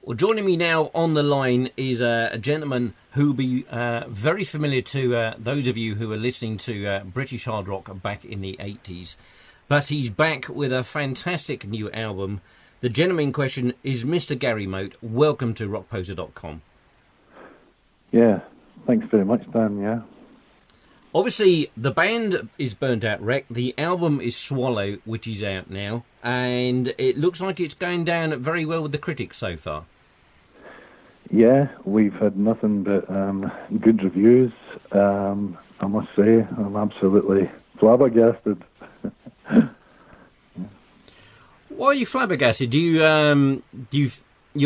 Well, joining me now on the line is a gentleman who'll be very familiar to those of you who are listening to British hard rock back in the 80s. But he's back with a fantastic new album. The gentleman in question is Mr. Gary Moat. Welcome to rockposer.com. Yeah, thanks very much, Dan, yeah. Obviously, the band is Burnt Out Wreck. The album is Swallow, which is out now. And it looks like it's going down very well with the critics so far. Yeah, we've had nothing but good reviews. I must say, I'm absolutely flabbergasted. Why are you flabbergasted? You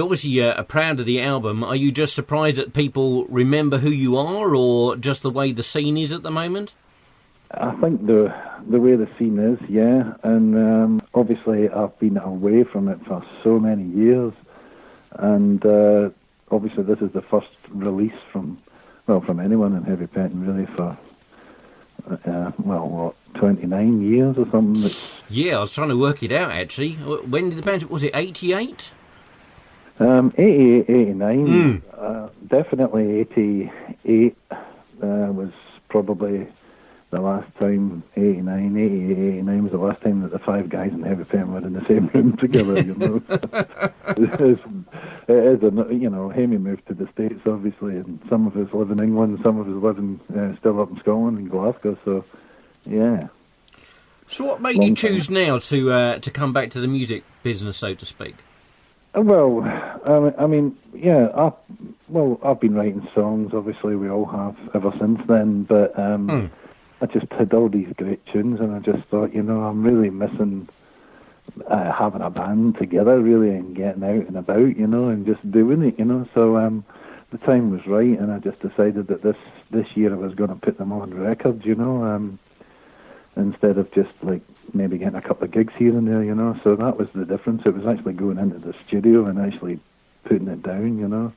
obviously are proud of the album. Are you just surprised that people remember who you are, or just the way the scene is at the moment? I think the way the scene is, yeah. And obviously I've been away from it for so many years. And obviously this is the first release from anyone in heavy painting really for, 29 years or something. Yeah, I was trying to work it out actually. When did the band, was it 88? 88, 89, definitely 88 was probably the last time. 89, 88, 89 was the last time that the five guys in heavy painting were in the same room together, you know. it is, Hammy moved to the States, obviously, and some of us live in England, some of us live in, still up in Scotland, in Glasgow, so, yeah. So what made you choose now to come back to the music business, so to speak? Well, I've been writing songs, obviously we all have ever since then, but I just had all these great tunes, and I just thought, I'm really missing having a band together, really, and getting out and about, and just doing it, so the time was right, and I just decided that this year I was going to put them on record, instead of just like maybe getting a couple of gigs here and there, so that was the difference. It was actually going into the studio and actually putting it down,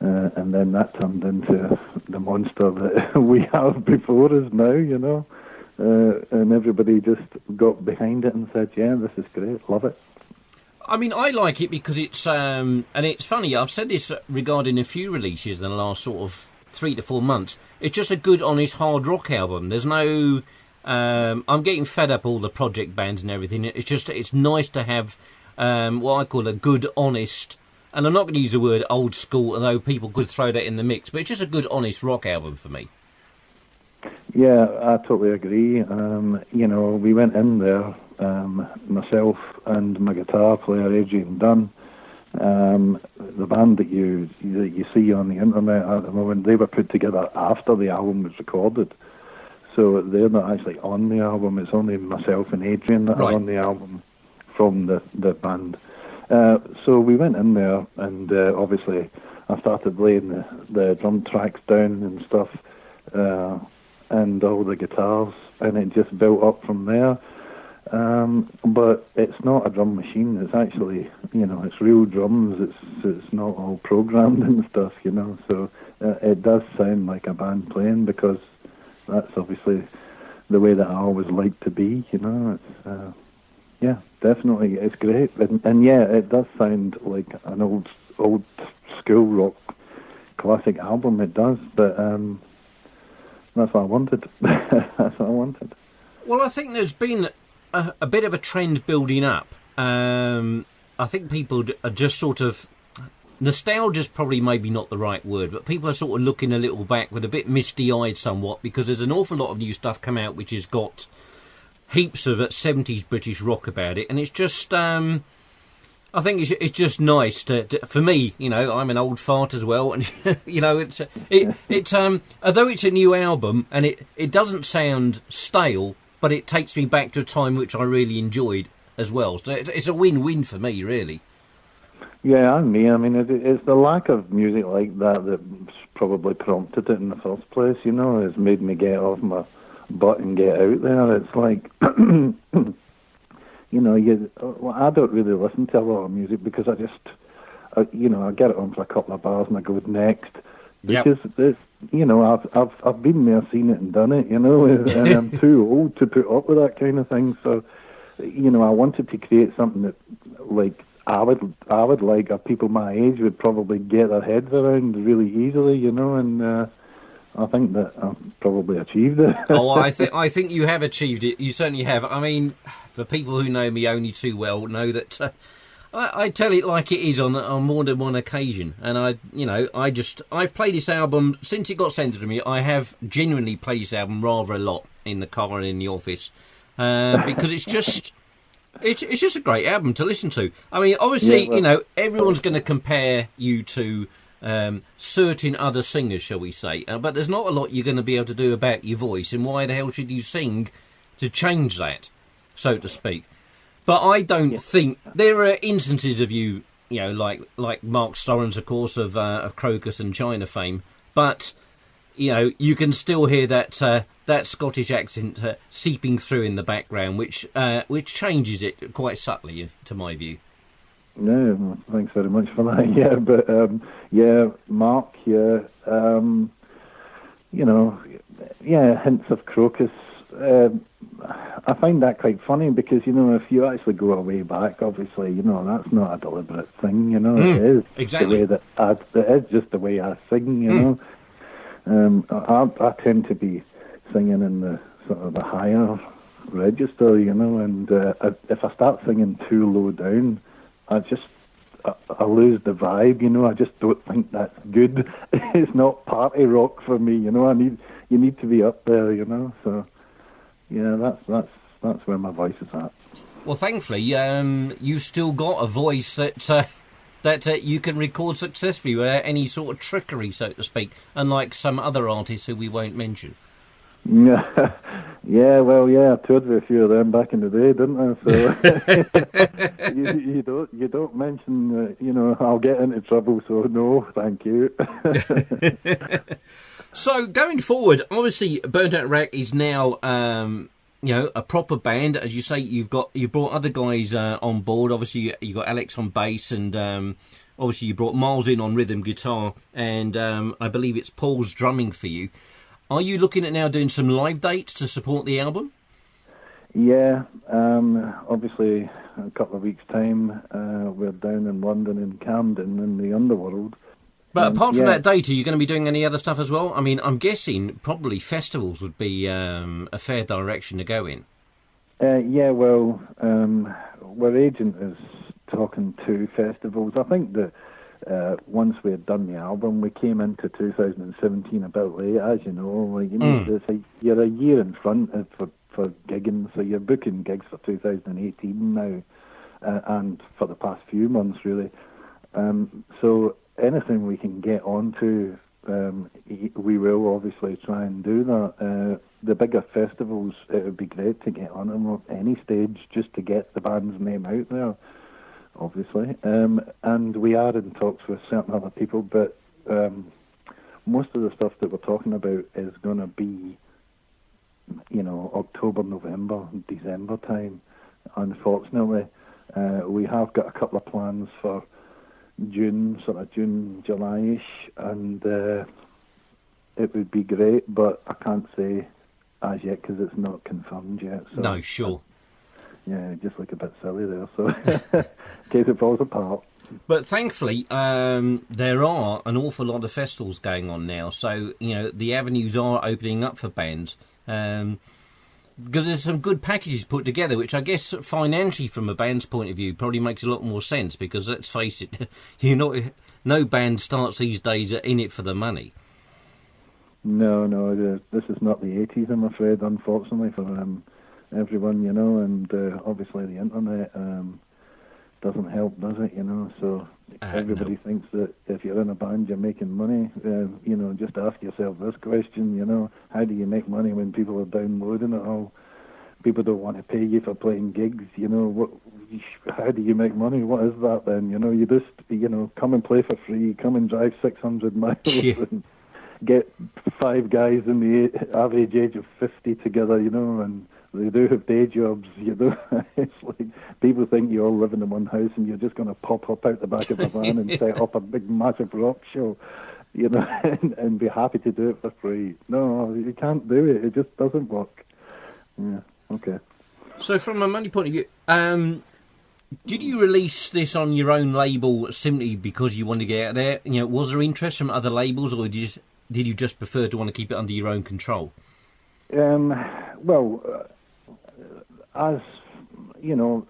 and then that turned into the monster that we have before us now, and everybody just got behind it and said, yeah, this is great, love it. I mean, I like it because it's, and it's funny, I've said this regarding a few releases in the last sort of 3 to 4 months, it's just a good, honest hard rock album. There's no... I'm getting fed up all the project bands and everything. It's nice to have what I call a good, honest, and I'm not going to use the word old school, although people could throw that in the mix, but it's just a good, honest rock album for me. Yeah, I totally agree. We went in there, myself and my guitar player, Adrian Dunn, the band that you see on the internet at the moment, they were put together after the album was recorded. So they're not actually on the album. It's only myself and Adrian that are on the album from the band. So we went in there, and obviously I started laying the drum tracks down and stuff, and all the guitars, and it just built up from there. But it's not a drum machine. It's actually, it's real drums. It's not all programmed and stuff, So it does sound like a band playing, because that's obviously the way that I always like to be, It's, yeah, definitely, it's great, and yeah, it does sound like an old school rock classic album. It does, but that's what I wanted. That's what I wanted. Well, I think there's been a bit of a trend building up. I think people are just sort of... Nostalgia's probably maybe not the right word, but people are sort of looking a little back with a bit misty-eyed somewhat, because there's an awful lot of new stuff come out which has got heaps of 70s British rock about it, and it's just... I think it's just nice to for me, I'm an old fart as well, and it's although it's a new album and it doesn't sound stale, but it takes me back to a time which I really enjoyed as well. So it's a win-win for me, really. Yeah, and me. I mean, it's the lack of music like that that's probably prompted it in the first place. It's made me get off my butt and get out there. It's like. I don't really listen to a lot of music, because I just, I get it on for a couple of bars and I go next. Because it's, I've been there, seen it and done it, and I'm too old to put up with that kind of thing. So, I wanted to create something that, like, I would like, or people my age would probably get their heads around really easily, you know, and I think that I've probably achieved it. Oh, I think you have achieved it. You certainly have. I mean, for people who know me only too well, know that I tell it like it is on more than one occasion. And I've played this album since it got sent to me. I have genuinely played this album rather a lot in the car and in the office because it's just a great album to listen to. I mean, obviously, everyone's going to compare you to certain other singers, shall we say, but there's not a lot you're going to be able to do about your voice, and why the hell should you sing to change that, so to speak? But I don't think there are instances of you, like Mark Storrens, of course, of Crocus and China fame, but you can still hear that Scottish accent seeping through in the background, which changes it quite subtly, to my view. No, well, thanks very much for that. Yeah, but Mark, hints of Crocus. I find that quite funny because if you actually go way back, obviously, that's not a deliberate thing. It is exactly the way it is just the way I sing. I tend to be singing in the sort of the higher register, and if I start singing too low down, I lose the vibe, I just don't think that's good. It's not party rock for me, you need to be up there, so yeah, that's where my voice is at. Well, thankfully, you've still got a voice that you can record successfully without any sort of trickery, so to speak, unlike some other artists who we won't mention. I toured with a few of them back in the day, didn't I? So you don't mention, I'll get into trouble. So no, thank you. So going forward, obviously, Burnt Out Rack is now, a proper band. As you say, you brought other guys on board. Obviously, you got Alex on bass, and obviously you brought Miles in on rhythm guitar, and I believe it's Paul's drumming for you. Are you looking at now doing some live dates to support the album? Yeah, obviously a couple of weeks' time we're down in London in Camden in the Underworld. But apart from that date, are you going to be doing any other stuff as well? I mean, I'm guessing probably festivals would be a fair direction to go in. Our agent is talking to festivals. I think that once we had done the album, we came into 2017 about late, as you know. You're a year in front for gigging, so you're booking gigs for 2018 now, and for the past few months, really. So anything we can get onto, we will obviously try and do that. The bigger festivals, it would be great to get on them at any stage, just to get the band's name out there, obviously. And we are in talks with certain other people, but most of the stuff that we're talking about is going to be, October, November, December time, unfortunately. We have got a couple of plans for June, July-ish, and it would be great, but I can't say as yet because it's not confirmed yet. So, no, sure. Yeah, just look a bit silly there, so in case it falls apart. But thankfully, there are an awful lot of festivals going on now, so the avenues are opening up for bands. Because there's some good packages put together, which I guess financially, from a band's point of view, probably makes a lot more sense. Because let's face it, no band starts these days in it for the money. No, this is not the 80s, I'm afraid, unfortunately, for everyone, and obviously the internet doesn't help, does it, so everybody thinks that if you're in a band you're making money. Just ask yourself this question, how do you make money when people are downloading it all? People don't want to pay you for playing gigs, how do you make money? What is that then? You just, come and play for free, come and drive 600 miles and get 5 guys in the average age of 50 together, and they do have day jobs, It's like people think you all live in one house and you're just going to pop up out the back of a van and set up a big, massive rock show, and be happy to do it for free. No, you can't do it. It just doesn't work. Yeah, okay. So from a money point of view, Did you release this on your own label simply because you wanted to get out there? You know, was there interest from other labels, or did you just prefer to want to keep it under your own control? Well, as you know,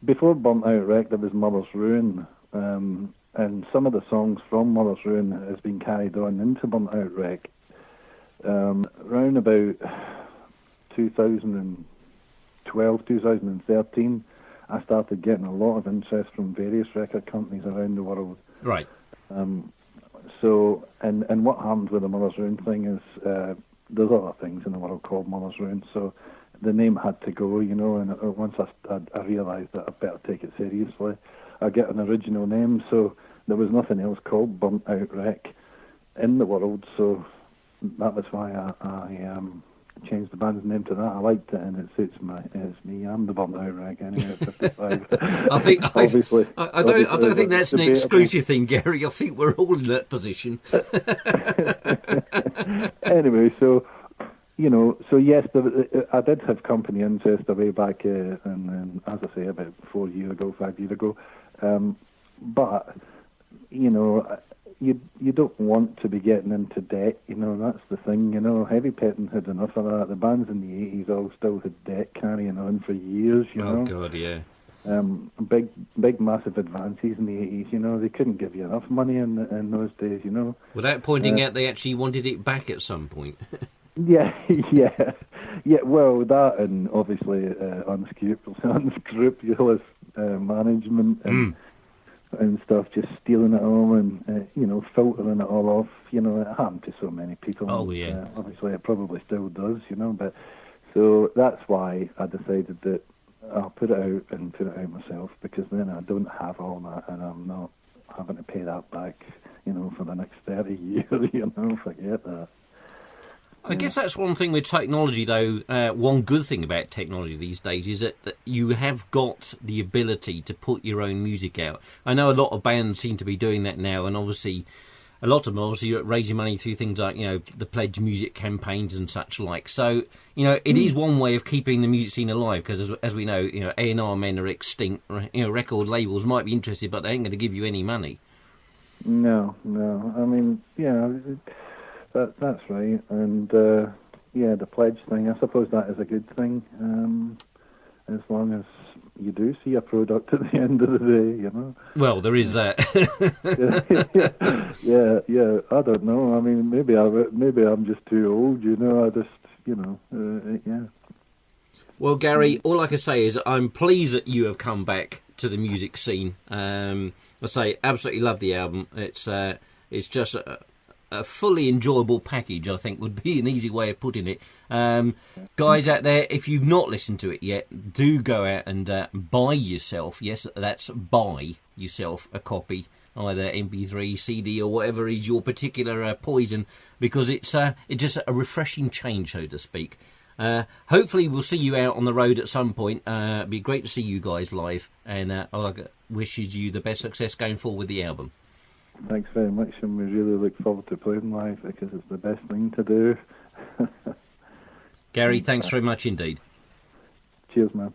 before Burnt Out Wreck, there was Mother's Ruin, and some of the songs from Mother's Ruin has been carried on into Burnt Out Wreck. Round about 2012, 2013, I started getting a lot of interest from various record companies around the world. Right. So, and what happened with the Mother's Ruin thing is, there's other things in the world called Mother's Ruin, so the name had to go, you know, and once I realised that I better take it seriously, I get an original name, so there was nothing else called Burnt Out Wreck in the world, so that was why I changed the band's name to that. I liked it, and it suits me. I'm the Burnt Out Wreck anyway at 55. Obviously, I don't think that's an exclusive thing, Gary. I think we're all in that position. Anyway, so you know, so yes, I did have company interest way back, and as I say, about 5 years ago. But you know, you don't want to be getting into debt. You know, that's the thing. You know, Heavy Petting had enough of that. The bands in the 80s all still had debt carrying on for years. You know. Oh God, yeah. Big, massive advances in the 80s. You know, they couldn't give you enough money in those days. You know. Without pointing out, they actually wanted it back at some point. Yeah. Well, that and obviously unscrupulous management and stuff, just stealing it all and you know, filtering it all off. You know, it happened to so many people. Oh yeah. Obviously, it probably still does. You know, but so that's why I decided that I'll put it out myself, because then I don't have all that, and I'm not having to pay that back. You know, for the next 30 years. You know, forget that. I guess that's one thing with technology, though. One good thing about technology these days is that you have got the ability to put your own music out. I know a lot of bands seem to be doing that now, and obviously a lot of them obviously raising money through things like, you know, the Pledge Music campaigns and such like. So, you know, it is one way of keeping the music scene alive, because as we know, you know, A&R men are extinct. You know, record labels might be interested, but they ain't going to give you any money. No. I mean, yeah. That's right, and yeah, the pledge thing, I suppose that is a good thing, as long as you do see a product at the end of the day, you know. Well, there is that. yeah, I don't know, I mean, maybe I'm just too old, you know, I just, you know, yeah. Well, Gary, all I can say is I'm pleased that you have come back to the music scene. I say, absolutely love the album. It's just a fully enjoyable package, I think, would be an easy way of putting it. Guys out there, if you've not listened to it yet, do go out and buy yourself, yes, that's buy yourself a copy, either MP3, CD, or whatever is your particular poison, because it's just a refreshing change, so to speak. Hopefully we'll see you out on the road at some point. It'd be great to see you guys live, and I wishes you the best success going forward with the album. Thanks very much, and we really look forward to playing live, because it's the best thing to do. Gary, thanks very much indeed. Cheers, man.